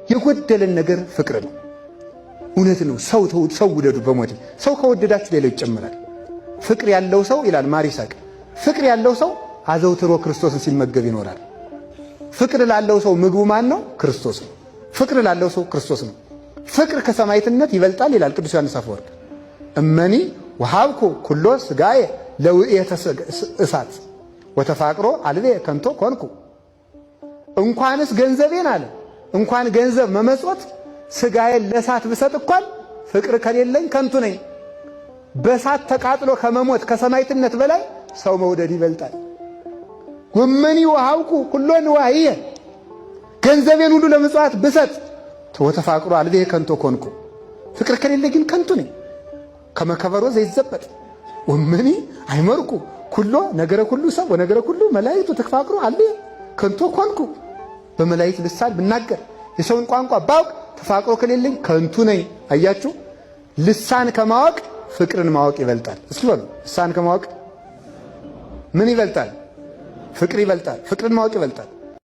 የጎደለን ነገር ፍቅር ነው። እውነት ነው። ሰው ውደዱ በሞቴ ሰው ከወደዳችሁ ሌላው ይጨምራል። ፍቅር ያለው ሰው ይላል ማር ይስሐቅ፣ ፍቅር ያለው ሰው አዘውትሮ ክርስቶስን ሲመገብ ይኖራል። ፍቅር ላለው ሰው ምግቡ ማን ነው? ክርስቶስ ነው። ፍቅር ላለው ሰው ክርስቶስ ነው። ፍቅር ከሰማዕትነት ይበልጣል ይላል ቅዱስ ዮሐንስ አፈወርቅ። እመኒ ወሀብኩ ኩሎ ሥጋዬ ለውእየተ እሳት ወተፋቅሮ አልቤ ከንቶ ኮንኩ። እንኳንስ ገንዘቤን አለ እንኳን ገንዘብ መመጽወት ሥጋዬን ለእሳት ብሰጥ እንኳን ፍቅር ከሌለኝ ከንቱ ነኝ። በእሳት ተቃጥሎ ከመሞት ከሰማዕትነት በላይ ሰው መውደድ ይበልጣል። ወመኒ ወሀብኩ ኩሎ ንዋየ ገንዘቤን ሁሉ ለምጽዋት ብሰጥ ወተፋቅሮ አልቤ ከንቶ ኮንኩ። ፍቅር ከሌለ ግን ከንቱ ነኝ። ከመከበሮ ዘይዘበጥ ወመኒ አይመርኩ ኩሎ ነገረ ኩሉ ሰብ ወነገረ ኩሉ መላእክት ተፋቅሮ አልቤ ከንቶ ኮንኩ። በመላእክት ልሳን ብናገር የሰውን ቋንቋ ባውቅ ተፋቅሮ ከሌለኝ ከንቱ ነኝ። አያችሁ፣ ልሳን ከማወቅ ፍቅርን ማወቅ ይበልጣል። እስኪ በሉ ልሳን ከማወቅ ምን ይበልጣል? ፍቅር ይበልጣል። ፍቅርን ማወቅ ይበልጣል።